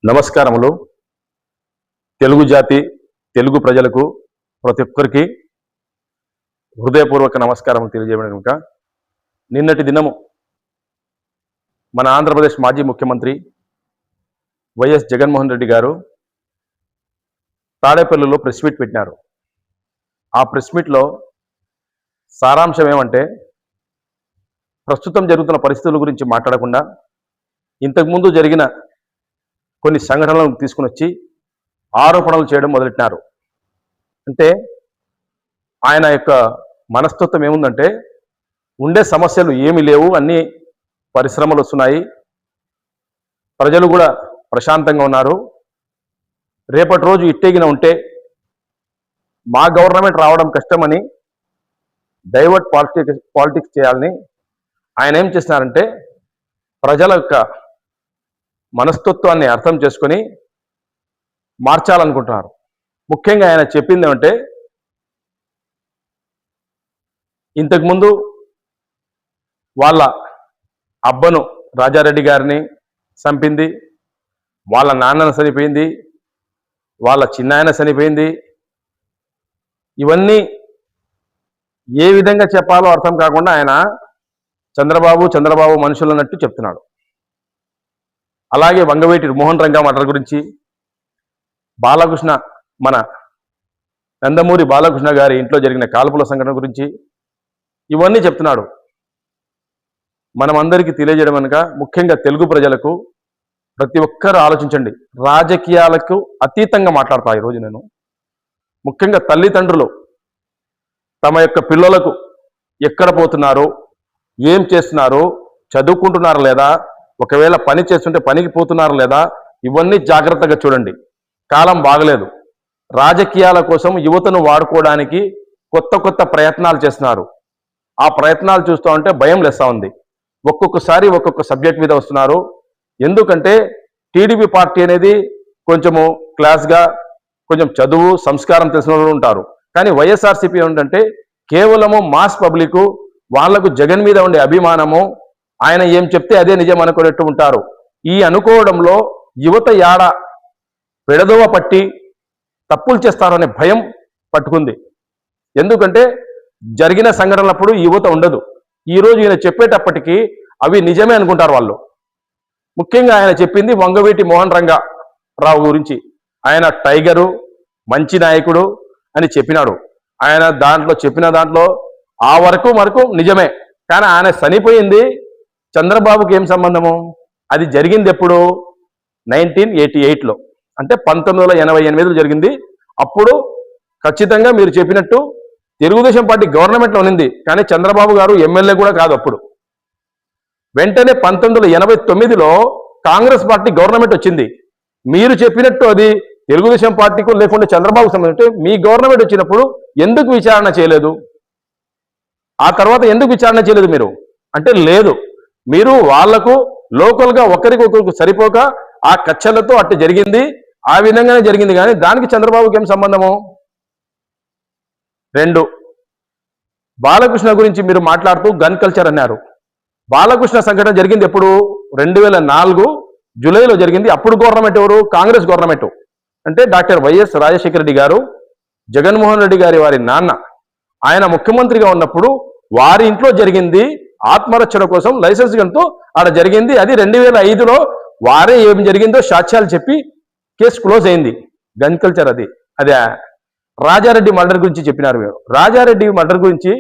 నమస్కారములు. తెలుగు జాతి తెలుగు ప్రజలకు ప్రతి ఒక్కరికి హృదయపూర్వక నమస్కారం తెలియజేయడం. కనుక నిన్నటి దినము మన ఆంధ్రప్రదేశ్ మాజీ ముఖ్యమంత్రి వైఎస్ జగన్మోహన్ రెడ్డి గారు తాడేపల్లిలో ప్రెస్ మీట్ పెట్టినారు. ఆ ప్రెస్ మీట్లో సారాంశం ఏమంటే, ప్రస్తుతం జరుగుతున్న పరిస్థితుల గురించి మాట్లాడకుండా ఇంతకుముందు జరిగిన కొన్ని సంఘటనలను తీసుకుని వచ్చి ఆరోపణలు చేయడం మొదలెట్టినారు. అంటే ఆయన యొక్క మనస్తత్వం ఏముందంటే, ఉండే సమస్యలు ఏమీ లేవు, అన్ని పరిశ్రమలు వస్తున్నాయి, ప్రజలు కూడా ప్రశాంతంగా ఉన్నారు, రేపటి రోజు ఇట్టేగిన ఉంటే మా గవర్నమెంట్ రావడం కష్టమని డైవర్ట్ పాలిటిక్స్ చేయాలని ఆయన ఏం చేస్తున్నారంటే, ప్రజల యొక్క మనస్తత్వాన్ని అర్థం చేసుకొని మార్చాలనుకుంటున్నారు. ముఖ్యంగా ఆయన చెప్పింది ఏమంటే, ఇంతకుముందు వాళ్ళ అబ్బను రాజారెడ్డి గారిని చంపింది, వాళ్ళ నాన్నను చనిపోయింది, వాళ్ళ చిన్నాయన చనిపోయింది. ఇవన్నీ ఏ విధంగా చెప్పాలో అర్థం కాకుండా ఆయన చంద్రబాబు మనుషులు అన్నట్టు చెప్తున్నాడు. అలాగే వంగవీటి మోహన్ రంగా మర్డర్ గురించి, బాలకృష్ణ మన నందమూరి బాలకృష్ణ గారి ఇంట్లో జరిగిన కాల్పుల సంఘటన గురించి ఇవన్నీ చెప్తున్నాడు. మనమందరికీ తెలియజేయడం కనుక ముఖ్యంగా తెలుగు ప్రజలకు ప్రతి ఒక్కరూ ఆలోచించండి. రాజకీయాలకు అతీతంగా మాట్లాడతా ఈరోజు నేను. ముఖ్యంగా తల్లిదండ్రులు తమ యొక్క పిల్లలకు ఎక్కడ పోతున్నారో, ఏం చేస్తున్నారో, చదువుకుంటున్నారా లేదా, ఒకవేళ పని చేస్తుంటే పనికి పోతున్నారా లేదా, ఇవన్నీ జాగ్రత్తగా చూడండి. కాలం బాగలేదు. రాజకీయాల కోసం యువతను వాడుకోవడానికి కొత్త ప్రయత్నాలు చేస్తున్నారు. ఆ ప్రయత్నాలు చూస్తూ ఉంటే భయం లేస్తూ ఉంది. ఒక్కొక్కసారి ఒక్కొక్క సబ్జెక్ట్ మీద వస్తున్నారు. ఎందుకంటే టీడీపీ పార్టీ అనేది కొంచెము క్లాస్గా, కొంచెం చదువు సంస్కారం తెలిసిన వాళ్ళు ఉంటారు. కానీ వైఎస్ఆర్సీపీ ఏంటంటే కేవలము మాస్ పబ్లిక్, వాళ్లకు జగన్ మీద ఉండే అభిమానము, ఆయన ఏం చెప్తే అదే నిజం అనుకునేట్టు ఉంటారు. ఈ అనుకోవడంలో యువత యాడ పెడదోవ పట్టి తప్పులు చేస్తారనే భయం పట్టుకుంది. ఎందుకంటే జరిగిన సంఘటనలప్పుడు యువత ఉండదు. ఈరోజు ఈయన చెప్పేటప్పటికీ అవి నిజమే అనుకుంటారు వాళ్ళు. ముఖ్యంగా ఆయన చెప్పింది వంగవీటి మోహన్ రంగా రావు గురించి. ఆయన టైగరు, మంచి నాయకుడు అని చెప్పినాడు. ఆయన చెప్పిన దాంట్లో ఆ వరకు నిజమే. కానీ ఆయన చనిపోయింది చంద్రబాబుకి ఏం సంబంధము? అది జరిగింది ఎప్పుడు? 1988లో, అంటే 1988లో జరిగింది. అప్పుడు ఖచ్చితంగా మీరు చెప్పినట్టు తెలుగుదేశం పార్టీ గవర్నమెంట్లో ఉన్నింది, కానీ చంద్రబాబు గారు ఎమ్మెల్యే కూడా కాదు అప్పుడు. వెంటనే 1989లో కాంగ్రెస్ పార్టీ గవర్నమెంట్ వచ్చింది. మీరు చెప్పినట్టు అది తెలుగుదేశం పార్టీకు లేకుండా చంద్రబాబుకు సంబంధించి మీ గవర్నమెంట్ వచ్చినప్పుడు ఎందుకు విచారణ చేయలేదు? ఆ తర్వాత ఎందుకు విచారణ చేయలేదు మీరు అంటే, లేదు, మీరు వాళ్లకు లోకల్గా ఒకరికొకరికి సరిపోక ఆ కచ్చలతో అట్టు జరిగింది, ఆ విధంగానే జరిగింది, కానీ దానికి చంద్రబాబుకి ఏం సంబంధము? 2, బాలకృష్ణ గురించి మీరు మాట్లాడుతూ గన్ కల్చర్ అన్నారు. బాలకృష్ణ సంఘటన జరిగింది ఎప్పుడు? 2004 జూలైలో జరిగింది. అప్పుడు గవర్నమెంట్ ఎవరు? కాంగ్రెస్ గవర్నమెంట్. అంటే డాక్టర్ వైఎస్ రాజశేఖర రెడ్డి గారు, జగన్మోహన్ రెడ్డి గారి వారి నాన్న, ఆయన ముఖ్యమంత్రిగా ఉన్నప్పుడు వారి ఇంట్లో జరిగింది. ఆత్మరక్షణ కోసం లైసెన్స్ గన్తో ఆడ జరిగింది. అది 2005లో వారే ఏం జరిగిందో సాక్ష్యాలు చెప్పి కేసు క్లోజ్ అయింది. గన్ కల్చర్ అది. అదే రాజారెడ్డి మర్డర్ గురించి చెప్పినారు మీరు. రాజారెడ్డి మర్డర్ గురించి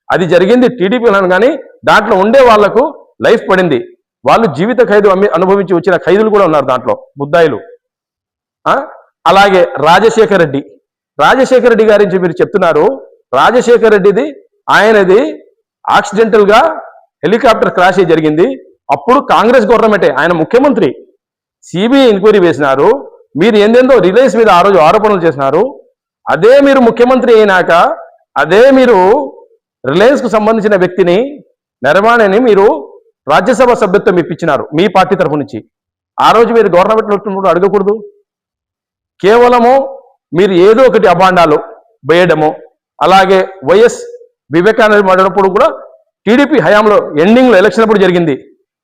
అది జరిగింది టీడీపీలో, కానీ దాంట్లో ఉండే వాళ్లకు లైఫ్ పడింది. వాళ్ళు జీవిత ఖైదు అనుభవించి వచ్చిన ఖైదులు కూడా ఉన్నారు దాంట్లో, ముద్దాయిలు. అలాగే రాజశేఖర రెడ్డి గారించి మీరు చెప్తున్నారు. రాజశేఖర రెడ్డిది, ఆయనది యాక్సిడెంటల్ గా హెలికాప్టర్ క్రాష్ జరిగింది. అప్పుడు కాంగ్రెస్ గవర్నమెంటే, ఆయన ముఖ్యమంత్రి. సిబిఐ ఎంక్వైరీ వేసినారు. మీరు ఏందేందో రిలయన్స్ మీద ఆ రోజు ఆరోపణలు చేసినారు. అదే మీరు ముఖ్యమంత్రి అయినాక అదే మీరు రిలయన్స్ కు సంబంధించిన వ్యక్తిని, నరవాణిని మీరు రాజ్యసభ సభ్యత్వం ఇప్పించినారు మీ పార్టీ తరఫు నుంచి. ఆ రోజు మీరు గవర్నమెంట్ అడగకూడదు. కేవలము మీరు ఏదో ఒకటి అభాండాలు వేయడము. అలాగే వైఎస్ వివేకానంద మరణప్పుడు కూడా టీడీపీ హయాంలో ఎండింగ్లో ఎలక్షన్ అప్పుడు జరిగింది.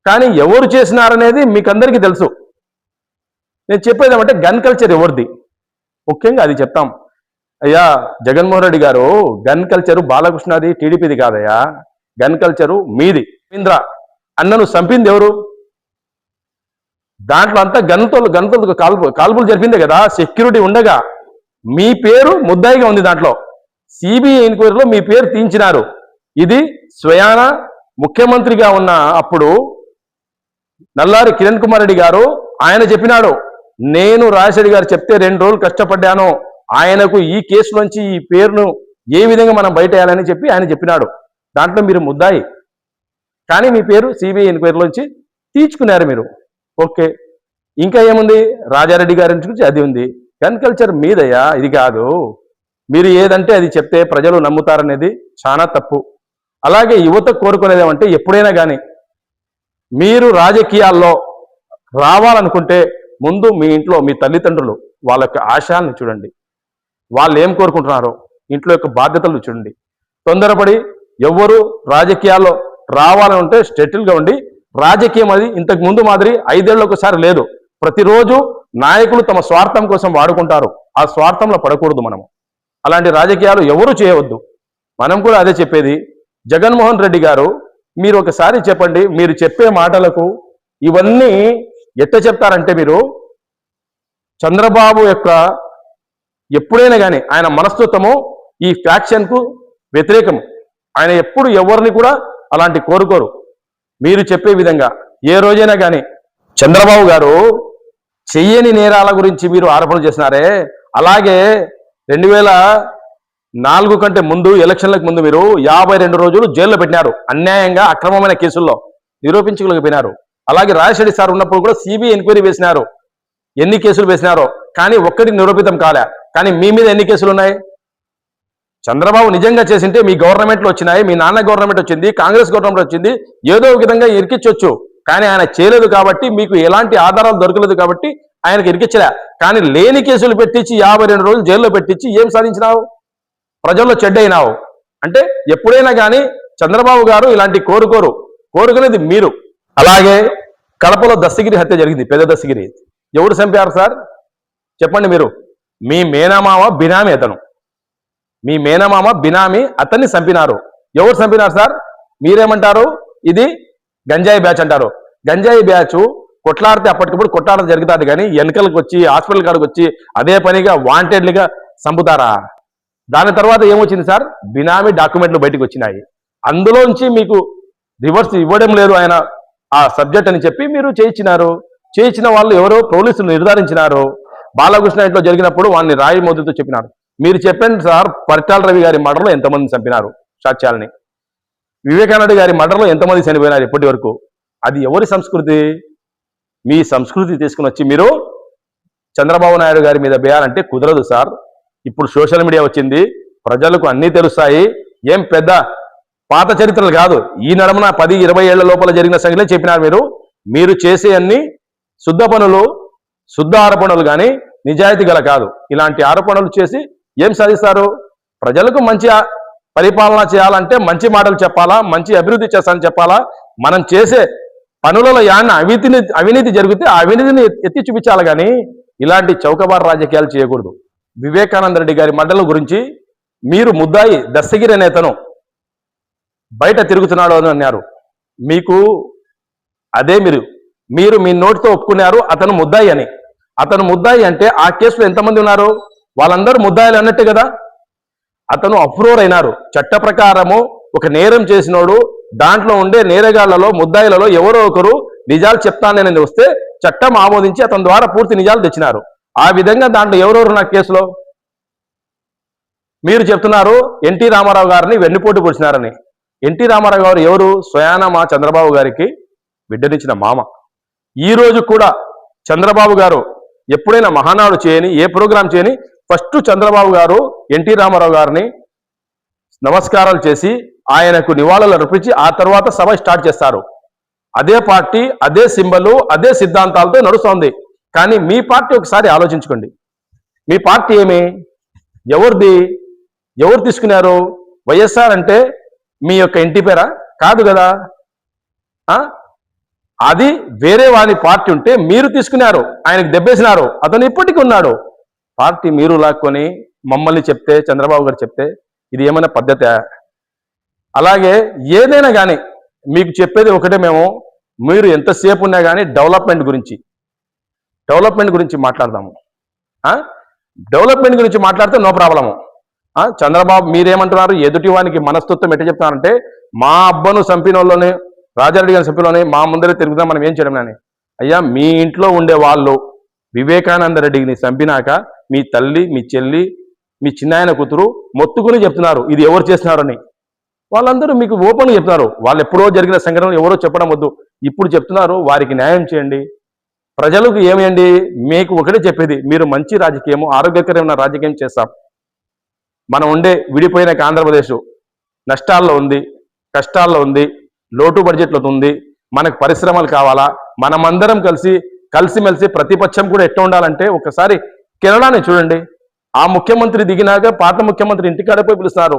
కానీ ఎవరు చేసినారనేది మీకు అందరికీ తెలుసు. నేను చెప్పేది ఏమంటే గన్ కల్చర్ ఎవరిది, ముఖ్యంగా అది చెప్తాం. అయ్యా జగన్మోహన్ రెడ్డి గారు, గన్ కల్చరు బాలకృష్ణది టీడీపీది కాదయ్యా, గన్ కల్చరు మీది. రవీంద్ర అన్నను చంపింది ఎవరు? దాంట్లో అంతా గన్తో కాల్పులు జరిపిందే కదా, సెక్యూరిటీ ఉండగా మీ పేరు ముద్దాయిగా ఉంది. దాంట్లో సిబిఐ ఎంక్వైరీలో మీ పేరు తీయించినారు. ఇది స్వయాన ముఖ్యమంత్రిగా ఉన్న అప్పుడు నల్లారి కిరణ్ కుమార్ రెడ్డి గారు ఆయన చెప్పినాడు, నేను రాజశేఖర్ గారు చెప్తే 2 రోజులు కష్టపడ్డాను, ఆయనకు ఈ కేసులోంచి ఈ పేరును ఏ విధంగా మనం బయటేయాలని చెప్పి ఆయన చెప్పినాడు. దాంట్లో మీరు ముద్దాయి, కానీ మీ పేరు సిబిఐ ఎంక్వైరీలోంచి తీర్చుకున్నారు మీరు. ఓకే, ఇంకా ఏముంది? రాజారెడ్డి గారి గురించి అది ఉంది. గన్ కల్చర్ మీదయ్యా, ఇది కాదు. మీరు ఏదంటే అది చెప్తే ప్రజలు నమ్ముతారనేది చాలా తప్పు. అలాగే యువత కోరుకునేది ఏమంటే, ఎప్పుడైనా కానీ మీరు రాజకీయాల్లో రావాలనుకుంటే ముందు మీ ఇంట్లో మీ తల్లిదండ్రులు వాళ్ళ యొక్క ఆశయాలను చూడండి, వాళ్ళు ఏం కోరుకుంటున్నారో, ఇంట్లో యొక్క బాధ్యతలు చూడండి. తొందరపడి ఎవరు రాజకీయాల్లో రావాలంటే స్టెటిల్గా ఉండి, రాజకీయం అది ఇంతకు ముందు మాదిరి 5 ఏళ్ళకి ఒకసారి లేదు. ప్రతిరోజు నాయకులు తమ స్వార్థం కోసం వాడుకుంటారు, ఆ స్వార్థంలో పడకూడదు. మనము అలాంటి రాజకీయాలు ఎవరు చేయవద్దు. మనం కూడా అదే చెప్పేది. జగన్మోహన్ రెడ్డి గారు, మీరు ఒకసారి చెప్పండి, మీరు చెప్పే మాటలకు ఇవన్నీ ఎట్ట చెప్తారంటే, మీరు చంద్రబాబు యొక్క ఎప్పుడైనా కానీ ఆయన మనస్తత్వము ఈ ఫ్యాక్షన్కు వ్యతిరేకము. ఆయన ఎప్పుడు ఎవరిని కూడా అలాంటి కోరుకోరు. మీరు చెప్పే విధంగా ఏ రోజైనా కానీ చంద్రబాబు గారు చెయ్యని నేరాల గురించి మీరు ఆరోపణలు చేసినారే, అలాగే 2004 కంటే ముందు, ఎలక్షన్లకు ముందు మీరు 52 రోజులు జైల్లో పెట్టినారు, అన్యాయంగా అక్రమమైన కేసుల్లో నిరూపించగలిగిపోయినారు. అలాగే రాజశేఖర్ సార్ ఉన్నప్పుడు కూడా సిబిఐ ఎంక్వైరీ వేసినారు, ఎన్ని కేసులు వేసినారో, కానీ ఒక్కటి నిరూపితం కాలే. కానీ మీ మీద ఎన్ని కేసులు ఉన్నాయి? చంద్రబాబు నిజంగా చేసింటే మీ గవర్నమెంట్లో వచ్చినాయి, మీ నాన్న గవర్నమెంట్ వచ్చింది, కాంగ్రెస్ గవర్నమెంట్ వచ్చింది, ఏదో ఒక విధంగా ఇరికించవచ్చు. కానీ ఆయన చేయలేదు కాబట్టి, మీకు ఎలాంటి ఆధారాలు దొరకలేదు కాబట్టి ఆయనకి ఇరికించలే. కానీ లేని కేసులు పెట్టించి 52 రోజులు జైల్లో పెట్టించి ఏం సాధించినావు? ప్రజల్లో చెడ్డయినావు. అంటే ఎప్పుడైనా కానీ చంద్రబాబు గారు ఇలాంటి కోరుకునేది మీరు. అలాగే కడపలో దస్తగిరి హత్య జరిగింది, పెద్ద దస్తగిరి. ఎవరు చంపారు సార్ చెప్పండి మీరు? మీ మేనమామ బినామీ అతను, మీ మేనమామ బినామీ అతన్ని చంపినారు. ఎవరు చంపినారు సార్? మీరేమంటారు? ఇది గంజాయి బ్యాచ్ అంటారు. గంజాయి బ్యాచ్ కొట్లాడితే అప్పటికప్పుడు కొట్లాడ జరుగుతుంది, కానీ వెనకలకు వచ్చి హాస్పిటల్ కాడికి వచ్చి అదే పనిగా వాంటెడ్లీగా చంపుతారా? దాని తర్వాత ఏమొచ్చింది సార్? బినామీ డాక్యుమెంట్లు బయటకు వచ్చినాయి, అందులోంచి మీకు రివర్స్ ఇవ్వడం లేదు ఆయన ఆ సబ్జెక్ట్ అని చెప్పి మీరు చేయించిన వాళ్ళు ఎవరో పోలీసులు నిర్ధారించినారు. బాలకృష్ణ ఇంట్లో జరిగినప్పుడు వాడిని రాయి మోదుతో చెప్పినారు. మీరు చెప్పండి సార్, పరిటాల రవి గారి మర్డర్లో ఎంతమంది చంపినారు సాక్ష్యాలని? వివేకానంద గారి మర్డర్లో ఎంతమంది చనిపోయినారు ఇప్పటి వరకు? అది ఎవరి సంస్కృతి? మీ సంస్కృతి తీసుకుని వచ్చి మీరు చంద్రబాబు నాయుడు గారి మీద వేయాలంటే కుదరదు సార్. ఇప్పుడు సోషల్ మీడియా వచ్చింది, ప్రజలకు అన్నీ తెలుస్తాయి. ఏం పెద్ద పాత చరిత్రలు కాదు, ఈ నడమన 10-20 ఏళ్ల లోపల జరిగిన సంగతిలో చెప్పినారు. మీరు చేసే అన్ని శుద్ధ పనులు, శుద్ధ ఆరోపణలు కానీ నిజాయితీ గల కాదు. ఇలాంటి ఆరోపణలు చేసి ఏం సాధిస్తారు? ప్రజలకు మంచి పరిపాలన చేయాలంటే మంచి మాటలు చెప్పాలా, మంచి అభివృద్ధి చేస్తానని చెప్పాలా. మనం చేసే పనులలో యాన్న అవినీతి జరిగితే ఆ అవినీతిని ఎత్తి చూపించాలి, కానీ ఇలాంటి చౌకబారు రాజకీయాలు చేయకూడదు. వివేకానంద రెడ్డి గారి మడ్డల గురించి మీరు ముద్దాయి దస్తగిరి నేతను బయట తిరుగుతున్నాడు అని అన్నారు. మీకు అదే మీరు మీ నోటితో ఒప్పుకున్నారు అతను ముద్దాయి అని. అతను ముద్దాయి అంటే ఆ కేసులో ఎంతమంది ఉన్నారు? వాళ్ళందరూ ముద్దాయిలు అన్నట్టే కదా. అతను అప్రూవర్ అయినారు. చట్ట ప్రకారము ఒక నేరం చేసినోడు దాంట్లో ఉండే నేరగాళ్లలో, ముద్దాయిలలో ఎవరో ఒకరు నిజాలు చెప్తానని వస్తే చట్టం ఆమోదించి అతని ద్వారా పూర్తి నిజాలు తెచ్చినారు. ఆ విధంగా దాంట్లో ఎవరెవరు నా కేసులో? మీరు చెప్తున్నారు ఎన్టీ రామారావు గారిని వెన్నుపోటు పొడిచినారని. ఎన్టీ రామారావు గారు ఎవరు? స్వయాన మా చంద్రబాబు గారికి బిడ్డనిచ్చిన మామ. ఈ రోజు కూడా చంద్రబాబు గారు ఎప్పుడైనా మహానాడు చేయని, ఏ ప్రోగ్రాం చేయని, ఫస్ట్ చంద్రబాబు గారు ఎన్టీ రామారావు గారిని నమస్కారాలు చేసి ఆయనకు నివాళులు అర్పించి ఆ తర్వాత సభ స్టార్ట్ చేస్తారు. అదే పార్టీ, అదే సింబలు, అదే సిద్ధాంతాలతో నడుస్తోంది. కానీ మీ పార్టీ ఒకసారి ఆలోచించుకోండి. మీ పార్టీ ఏమి? ఎవరిది? ఎవరు తీసుకున్నారు? వైఎస్ఆర్ అంటే మీ యొక్క ఇంటి పేరా? కాదు కదా. అది వేరే వాని పార్టీ ఉంటే మీరు తీసుకున్నారు, ఆయనకు దెబ్బేసినారు, అతను ఇప్పటికీ ఉన్నాడు. పార్టీ మీరు లాక్కొని మమ్మల్ని చెప్తే, చంద్రబాబు గారు చెప్తే ఇది ఏమైనా పద్ధతి? అలాగే ఏదైనా కానీ మీకు చెప్పేది ఒకటే, మీరు ఎంతసేపు ఉన్నా కానీ డెవలప్మెంట్ గురించి మాట్లాడదాము. డెవలప్మెంట్ గురించి మాట్లాడితే నో ప్రాబ్లము. చంద్రబాబు మీరేమంటున్నారు, ఎదుటి వానికి మనస్తత్వం ఎట్లా చెప్తున్నారంటే, మా అబ్బను చంపినోళ్ళని, రాజారెడ్డి గారిని చంపినోళ్ళని మా ముందరే తిరుగుతాం, మనం ఏం చేయడం అని. అయ్యా, మీ ఇంట్లో ఉండే వాళ్ళు వివేకానంద రెడ్డిని చంపినాక మీ తల్లి, మీ చెల్లి, మీ చిన్నాయన కూతురు మొత్తుకుని చెప్తున్నారు ఇది ఎవరు చేస్తున్నారని. వాళ్ళందరూ మీకు ఓపెన్గా చెప్తున్నారు. వాళ్ళు ఎప్పుడో జరిగిన సంఘటనలు ఎవరో చెప్పడం వద్దు, ఇప్పుడు చెప్తున్నారు. వారికి న్యాయం చేయండి. ప్రజలకు ఏమేయండి, మీకు ఒకటే చెప్పేది, మీరు మంచి రాజకీయము, ఆరోగ్యకరమైన రాజకీయం చేస్తాం. మనం ఉండే విడిపోయిన ఆంధ్రప్రదేశ్ నష్టాల్లో ఉంది, కష్టాల్లో ఉంది, లోటు బడ్జెట్లో ఉంది. మనకు పరిశ్రమలు కావాలా, మనమందరం కలిసిమెలిసి ప్రతిపక్షం కూడా ఎట్లా ఉండాలంటే, ఒకసారి కేరళని చూడండి. ఆ ముఖ్యమంత్రి దిగినాక పాత ముఖ్యమంత్రి ఇంటికాడపోయి పిలుస్తున్నారు.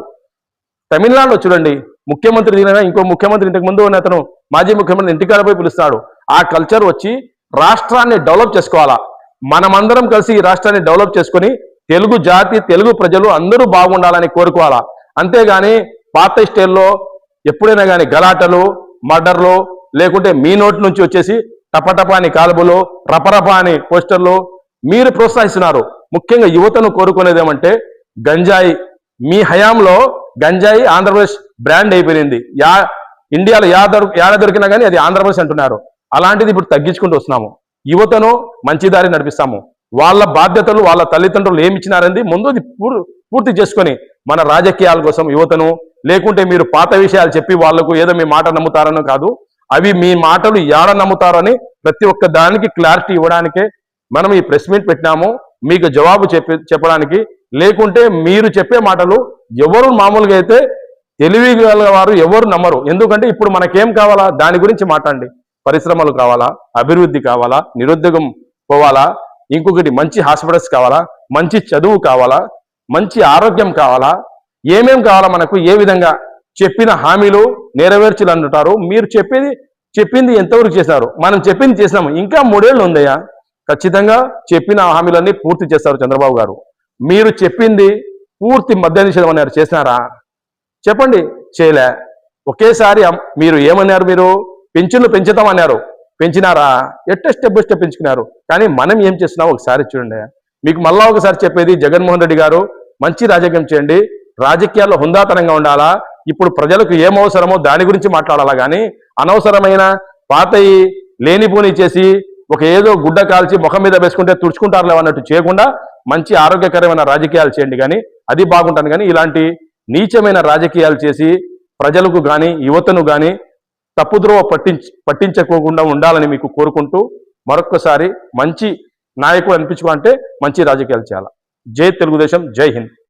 తమిళనాడులో చూడండి, ముఖ్యమంత్రి దిగినాక ఇంకో ముఖ్యమంత్రి, ఇంతకు ముందు ఉన్న అతను మాజీ ముఖ్యమంత్రి ఇంటికాడపోయి పిలుస్తాడు. ఆ కల్చర్ వచ్చి రాష్ట్రాన్ని డెవలప్ చేసుకోవాలా. మనమందరం కలిసి ఈ రాష్ట్రాన్ని డెవలప్ చేసుకొని తెలుగు జాతి, తెలుగు ప్రజలు అందరూ బాగుండాలని కోరుకోవాలా. అంతేగాని పాత స్టైల్లో ఎప్పుడైనా కానీ గలాటలు, మర్డర్లు, లేకుంటే మీ నోటి నుంచి వచ్చేసి టపటపా అని కాల్పులు, రపరపా అని పోస్టర్లు మీరు ప్రోత్సహిస్తున్నారు. ముఖ్యంగా యువతను కోరుకునేది ఏమంటే, గంజాయి మీ హయాంలో గంజాయి ఆంధ్రప్రదేశ్ బ్రాండ్ అయిపోయింది. ఇండియాలో యాడ దొరికినా కానీ అది ఆంధ్రప్రదేశ్ అంటున్నారు. అలాంటిది ఇప్పుడు తగ్గించుకుంటూ వస్తున్నాము. యువతను మంచి దారి నడిపిస్తాము. వాళ్ళ బాధ్యతలు, వాళ్ళ తల్లిదండ్రులు ఏమి ఇచ్చినారంది ముందు పూర్తి చేసుకొని మన రాజకీయాల కోసం యువతను, లేకుంటే మీరు పాత విషయాలు చెప్పి వాళ్లకు ఏదో మీ మాట నమ్ముతారనో కాదు, అవి మీ మాటలు యాడ నమ్ముతారని ప్రతి ఒక్క దానికి క్లారిటీ ఇవ్వడానికే మనం ఈ ప్రెస్ మీట్ పెట్టినాము, మీకు జవాబు చెప్పడానికి. లేకుంటే మీరు చెప్పే మాటలు ఎవరు మామూలుగా అయితే తెలివిగల వారు ఎవరు నమ్మరు. ఎందుకంటే ఇప్పుడు మనకేం కావాలా, దాని గురించి మాట్లాడండి. పరిశ్రమలు కావాలా, అభివృద్ధి కావాలా, నిరుద్యోగం పోవాలా, ఇంకొకటి మంచి హాస్పిటల్స్ కావాలా, మంచి చదువు కావాలా, మంచి ఆరోగ్యం కావాలా, ఏమేం కావాలా మనకు, ఏ విధంగా చెప్పిన హామీలు నెరవేర్చాలంటారు. మీరు చెప్పింది ఎంతవరకు చేశారు? మనం చెప్పింది చేసినాము, ఇంకా 3 ఏళ్ళు ఉందయ్యా. ఖచ్చితంగా చెప్పిన హామీలన్నీ పూర్తి చేస్తారు చంద్రబాబు గారు. మీరు చెప్పింది పూర్తి మద్య నిషేధం అన్నారు, చేసినారా? చెప్పండి, చేయలే. ఒకేసారి మీరు ఏమన్నారు, మీరు పెన్షన్లు పెంచుతామన్నారు, పెంచినారా? స్టెప్ బై స్టెప్ పెంచుకున్నారు. కానీ మనం ఏం చేస్తున్నాం ఒకసారి చూడండి. మీకు మళ్ళా ఒకసారి చెప్పేది, జగన్మోహన్ రెడ్డి గారు మంచి రాజకీయం చేయండి, రాజకీయాల్లో హుందాతనంగా ఉండాలా. ఇప్పుడు ప్రజలకు ఏం అవసరమో దాని గురించి మాట్లాడాలా, కానీ అనవసరమైన పాతయి లేనిపోని చేసి ఒక ఏదో గుడ్డ కాల్చి ముఖం మీద వేసుకుంటే తుడుచుకుంటారులే అన్నట్టు చేయకుండా మంచి ఆరోగ్యకరమైన రాజకీయాలు చేయండి, కానీ అది బాగుంటుంది. కానీ ఇలాంటి నీచమైన రాజకీయాలు చేసి ప్రజలకు కానీ యువతను కానీ తప్పుద్రోవ పట్టించకోకుండా ఉండాలని మీకు కోరుకుంటూ, మరొక్కసారి మంచి నాయకుడు అనిపించుకుంటే మంచి రాజకీయాలు చేయాలి. జై తెలుగుదేశం, జై హింద్.